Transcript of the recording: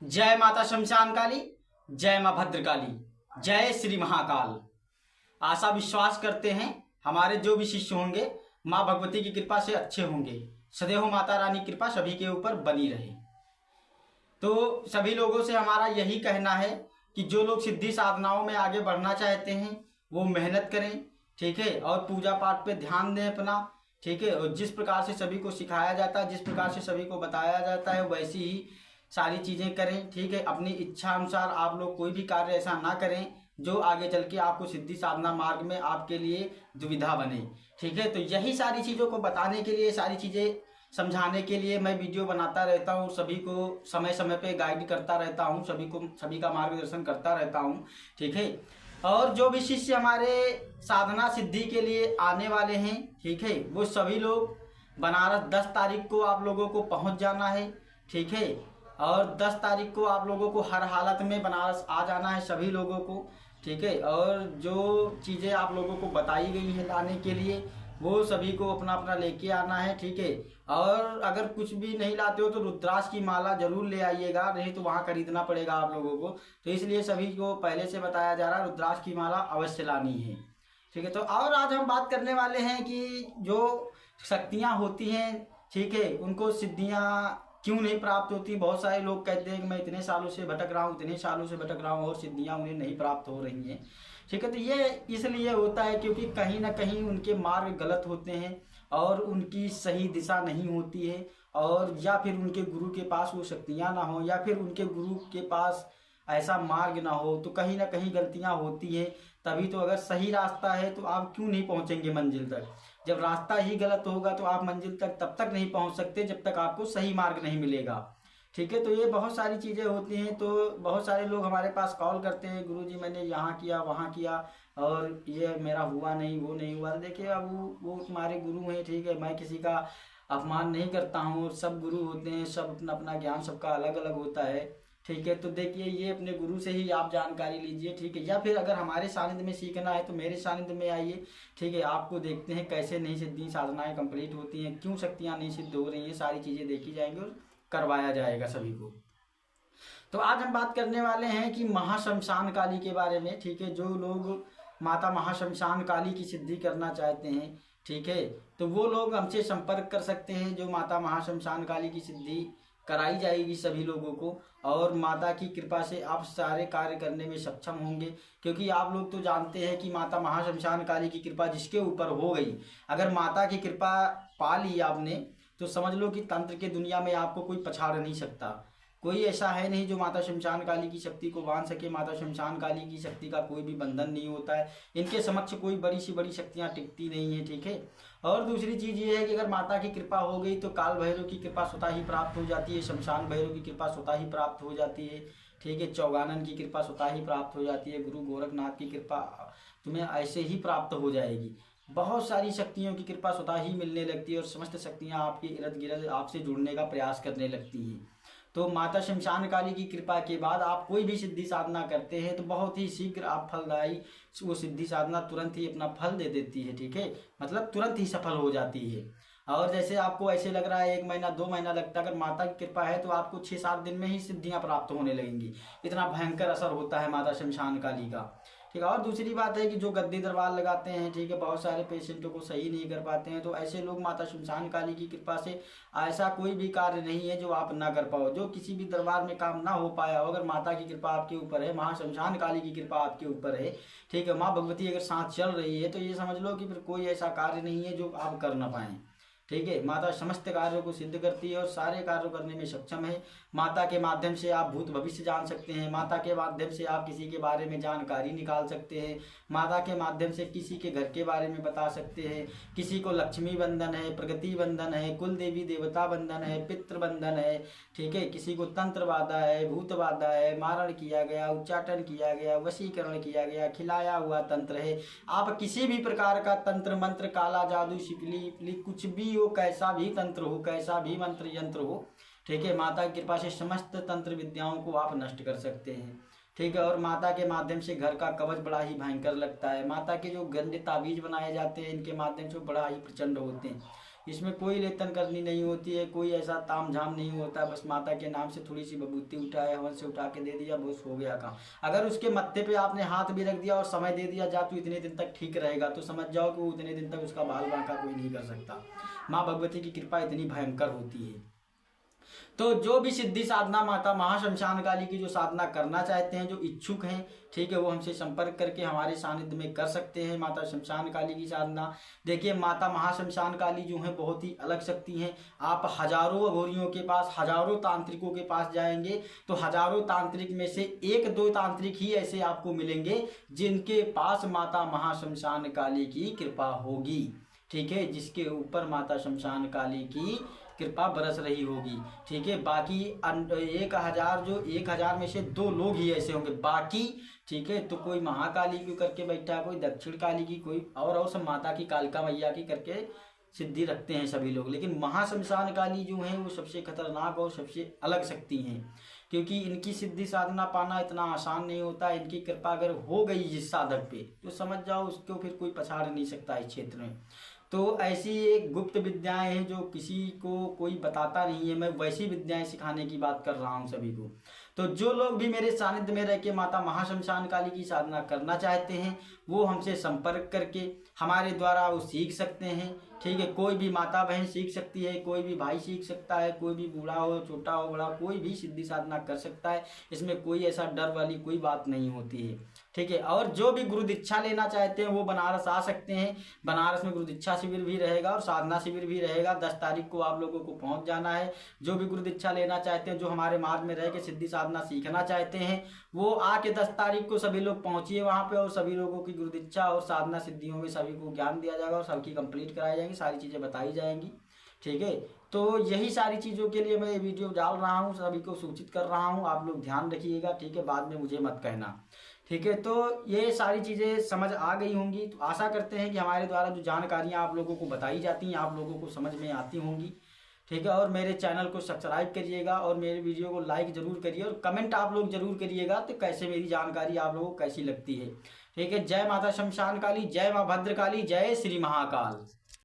जय माता शमशान काली, जय माँ भद्रकाली, जय श्री महाकाल। आशा विश्वास करते हैं हमारे जो भी शिष्य होंगे माँ भगवती की कृपा से अच्छे होंगे। सदैव माता रानी की कृपा सभी के ऊपर बनी रहे। तो सभी लोगों से हमारा यही कहना है कि जो लोग सिद्धि साधनाओं में आगे बढ़ना चाहते हैं वो मेहनत करें, ठीक है, और पूजा पाठ पे ध्यान दें अपना, ठीक है। और जिस प्रकार से सभी को सिखाया जाता है, जिस प्रकार से सभी को बताया जाता है, वैसी ही सारी चीज़ें करें, ठीक है। अपनी इच्छा अनुसार आप लोग कोई भी कार्य ऐसा ना करें जो आगे चल के आपको सिद्धि साधना मार्ग में आपके लिए दुविधा बने, ठीक है। तो यही सारी चीज़ों को बताने के लिए, सारी चीज़ें समझाने के लिए मैं वीडियो बनाता रहता हूँ, सभी को समय समय पे गाइड करता रहता हूँ, सभी का मार्गदर्शन करता रहता हूँ, ठीक है। और जो भी शिष्य हमारे साधना सिद्धि के लिए आने वाले हैं, ठीक है, वो सभी लोग बनारस 10 तारीख को आप लोगों को पहुंच जाना है, ठीक है। और 10 तारीख को आप लोगों को हर हालत में बनारस आ जाना है सभी लोगों को, ठीक है। और जो चीज़ें आप लोगों को बताई गई हैं लाने के लिए वो सभी को अपना अपना लेके आना है, ठीक है। और अगर कुछ भी नहीं लाते हो तो रुद्राक्ष की माला जरूर ले आइएगा, नहीं तो वहाँ खरीदना पड़ेगा आप लोगों को। तो इसलिए सभी को पहले से बताया जा रहा है रुद्राक्ष की माला अवश्य लानी है, ठीक है। तो और आज हम बात करने वाले हैं कि जो शक्तियाँ होती हैं, ठीक है, उनको सिद्धियाँ क्यों नहीं प्राप्त होती। बहुत सारे लोग कहते हैं कि मैं इतने सालों से भटक रहा हूँ, इतने सालों से भटक रहा हूँ और सिद्धियाँ उन्हें नहीं प्राप्त हो रही हैं, ठीक है। तो ये इसलिए होता है क्योंकि कहीं ना कहीं उनके मार्ग गलत होते हैं और उनकी सही दिशा नहीं होती है, और या फिर उनके गुरु के पास वो शक्तियाँ ना हो, या फिर उनके गुरु के पास ऐसा मार्ग ना हो। तो कहीं ना कहीं गलतियाँ होती हैं। तभी तो अगर सही रास्ता है तो आप क्यों नहीं पहुँचेंगे मंजिल तक। जब रास्ता ही गलत होगा तो आप मंजिल तक तब तक नहीं पहुँच सकते जब तक आपको सही मार्ग नहीं मिलेगा, ठीक है। तो ये बहुत सारी चीज़ें होती हैं। तो बहुत सारे लोग हमारे पास कॉल करते हैं, गुरुजी मैंने यहाँ किया वहाँ किया और ये मेरा हुआ नहीं, वो नहीं हुआ। देखिए अब वो तुम्हारे गुरु हैं, ठीक है, मैं किसी का अपमान नहीं करता हूँ। सब गुरु होते हैं, सब अपना अपना ज्ञान सबका अलग अलग होता है, ठीक है। तो देखिए ये अपने गुरु से ही आप जानकारी लीजिए, ठीक है। या फिर अगर हमारे सानिध्य में सीखना है तो मेरे सानिध्य में आइए, ठीक है। आपको देखते हैं कैसे नहीं सिद्धि साधनाएं कंप्लीट होती हैं, क्यों शक्तियाँ नहीं सिद्ध हो रही हैं, सारी चीज़ें देखी जाएंगी और करवाया जाएगा सभी को। तो आज हम बात करने वाले हैं कि महाशमशान काली के बारे में, ठीक है। जो लोग माता महाशमशान काली की सिद्धि करना चाहते हैं, ठीक है, तो वो लोग हमसे संपर्क कर सकते हैं। जो माता महाशमशान काली की सिद्धि कराई जाएगी सभी लोगों को, और माता की कृपा से आप सारे कार्य करने में सक्षम होंगे। क्योंकि आप लोग तो जानते हैं कि माता महाशमशान काली की कृपा जिसके ऊपर हो गई, अगर माता की कृपा पा ली आपने तो समझ लो कि तंत्र के दुनिया में आपको कोई पछाड़ नहीं सकता। कोई ऐसा है नहीं जो माता शमशान काली की शक्ति को बांध सके। माता शमशान काली की शक्ति का कोई भी बंधन नहीं होता है, इनके समक्ष कोई बड़ी सी बड़ी शक्तियाँ टिकती नहीं है, ठीक है। और दूसरी चीज़ ये है कि अगर माता की कृपा हो गई तो काल भैरव की कृपा स्वतः ही प्राप्त हो जाती है, शमशान भैरव की कृपा स्वतः ही प्राप्त हो जाती है, ठीक है। चौगानन की कृपा स्वतः ही प्राप्त हो जाती है, गुरु गोरखनाथ की कृपा तुम्हें ऐसे ही प्राप्त हो जाएगी। बहुत सारी शक्तियों की कृपा स्वतः ही मिलने लगती है और समस्त शक्तियाँ आपके इर्द गिर्द आपसे जुड़ने का प्रयास करने लगती हैं। तो माता शमशान काली की कृपा के बाद आप कोई भी सिद्धि साधना करते हैं तो बहुत ही शीघ्र आप फलदायी वो सिद्धि साधना तुरंत ही अपना फल दे देती है, ठीक है, मतलब तुरंत ही सफल हो जाती है। और जैसे आपको ऐसे लग रहा है 1 महीना 2 महीना लगता है, अगर माता की कृपा है तो आपको 6-7 दिन में ही सिद्धियां प्राप्त होने लगेंगी। इतना भयंकर असर होता है माता शमशान काली का, ठीक है। और दूसरी बात है कि जो गद्दी दरबार लगाते हैं, ठीक है, बहुत सारे पेशेंटों को सही नहीं कर पाते हैं। तो ऐसे लोग माता शमशान काली की कृपा से ऐसा कोई भी कार्य नहीं है जो आप ना कर पाओ। जो किसी भी दरबार में काम ना हो पाया हो, अगर माता की कृपा आपके ऊपर है, महाशमशान काली की कृपा आपके ऊपर है, ठीक है, माँ भगवती अगर साथ चल रही है तो ये समझ लो कि फिर कोई ऐसा कार्य नहीं है जो आप कर ना पाएँ, ठीक है। माता समस्त कार्यों को सिद्ध करती है और सारे कार्य करने में सक्षम है। माता के माध्यम से आप भूत भविष्य जान सकते हैं, माता के माध्यम से आप किसी के बारे में जानकारी निकाल सकते हैं, माता के माध्यम से किसी के घर के बारे में बता सकते हैं। किसी को लक्ष्मी बंधन है, प्रगति बंधन है, कुल देवी देवता बंधन है, पितृ बंधन है, ठीक है, किसी को तंत्र बाधा है, भूत बाधा है, मारण किया गया, उच्चाटन किया गया, वशीकरण किया गया, खिलाया हुआ तंत्र है। आप किसी भी प्रकार का तंत्र मंत्र, काला जादू, शिकली कुछ भी हो, कैसा भी तंत्र हो, कैसा भी मंत्र यंत्र हो, ठीक है, माता की कृपा से समस्त तंत्र विद्याओं को आप नष्ट कर सकते हैं, ठीक है। और माता के माध्यम से घर का कवच बड़ा ही भयंकर लगता है। माता के जो गंदे ताबीज बनाए जाते हैं इनके माध्यम से बड़ा ही प्रचंड होते हैं। इसमें कोई लेतन करनी नहीं होती है, कोई ऐसा ताम झाम नहीं होता। बस माता के नाम से थोड़ी सी विभूति उठाए, हवन से उठा के दे दिया, बस हो गया काम। अगर उसके मत्थे पे आपने हाथ भी रख दिया और समय दे दिया जा तू इतने दिन तक ठीक रहेगा, तो समझ जाओ कि वो उतने दिन तक उसका बाल बांका कोई नहीं कर सकता। माँ भगवती की कृपा इतनी भयंकर होती है। तो जो भी सिद्धि साधना माता महाश्मशान काली की जो साधना करना चाहते हैं, जो इच्छुक हैं, ठीक है, वो हमसे संपर्क करके हमारे सानिध्य में कर सकते हैं माता शमशान काली की साधना। देखिए माता महाश्मशान काली जो है बहुत ही अलग शक्ति हैं। आप हजारों अघोरियों के पास, हजारों तांत्रिकों के पास जाएंगे तो हजारों तांत्रिक में से 1-2 तांत्रिक ही ऐसे आपको मिलेंगे जिनके पास माता महाश्मशान काली की कृपा होगी, ठीक है, जिसके ऊपर माता शमशान काली की कृपा बरस रही होगी, ठीक है। बाकी 1000 में से 2 लोग ही ऐसे होंगे, बाकी ठीक है, तो कोई महाकाली की करके बैठा, कोई दक्षिण काली की, कोई और सब माता की, कालिका मैया की करके सिद्धि रखते हैं सभी लोग। लेकिन महाश्मशान काली जो है वो सबसे खतरनाक और सबसे अलग शक्ति हैं, क्योंकि इनकी सिद्धि साधना पाना इतना आसान नहीं होता। इनकी कृपा अगर हो गई जिस साधक पे तो समझ जाओ उसको फिर कोई पछाड़ नहीं सकता इस क्षेत्र में। तो ऐसी एक गुप्त विद्याएं हैं जो किसी को कोई बताता नहीं है। मैं वैसी विद्याएं सिखाने की बात कर रहा हूं सभी को। तो जो लोग भी मेरे सानिध्य में रह के माता महाश्मशान काली की साधना करना चाहते हैं वो हमसे संपर्क करके हमारे द्वारा वो सीख सकते हैं, ठीक है। कोई भी माता बहन सीख सकती है, कोई भी भाई सीख सकता है, कोई भी बूढ़ा हो, छोटा हो, बड़ा, कोई भी सिद्धि साधना कर सकता है। इसमें कोई ऐसा डर वाली कोई बात नहीं होती है, ठीक है। और जो भी गुरु दीक्षा लेना चाहते हैं वो बनारस आ सकते हैं। बनारस में गुरु दीक्षा शिविर भी रहेगा और साधना शिविर भी रहेगा। 10 तारीख को आप लोगों को पहुंच जाना है। जो भी गुरु दीक्षा लेना चाहते हैं, जो हमारे मार्ग में रह के सिद्धि साधना सीखना चाहते हैं, वो आके 10 तारीख को सभी लोग पहुंचिए वहां पे, और सभी लोगों की गुरु दीक्षा और साधना सिद्धियों में सभी को ज्ञान दिया जाएगा और सबकी कंप्लीट कराई जाएगी, सारी चीजें बताई जाएंगी, ठीक है। तो यही सारी चीज़ों के लिए मैं ये वीडियो डाल रहा हूँ, सभी को सूचित कर रहा हूँ। आप लोग ध्यान रखिएगा, ठीक है, बाद में मुझे मत कहना, ठीक है। तो ये सारी चीज़ें समझ आ गई होंगी। तो आशा करते हैं कि हमारे द्वारा जो जानकारियाँ आप लोगों को बताई जाती हैं आप लोगों को समझ में आती होंगी, ठीक है। और मेरे चैनल को सब्सक्राइब करिएगा और मेरे वीडियो को लाइक जरूर करिए और कमेंट आप लोग जरूर करिएगा तो कैसे मेरी जानकारी आप लोगों को कैसी लगती है, ठीक है। जय माता शमशान काली, जय माँ भद्रकाली, जय श्री महाकाल।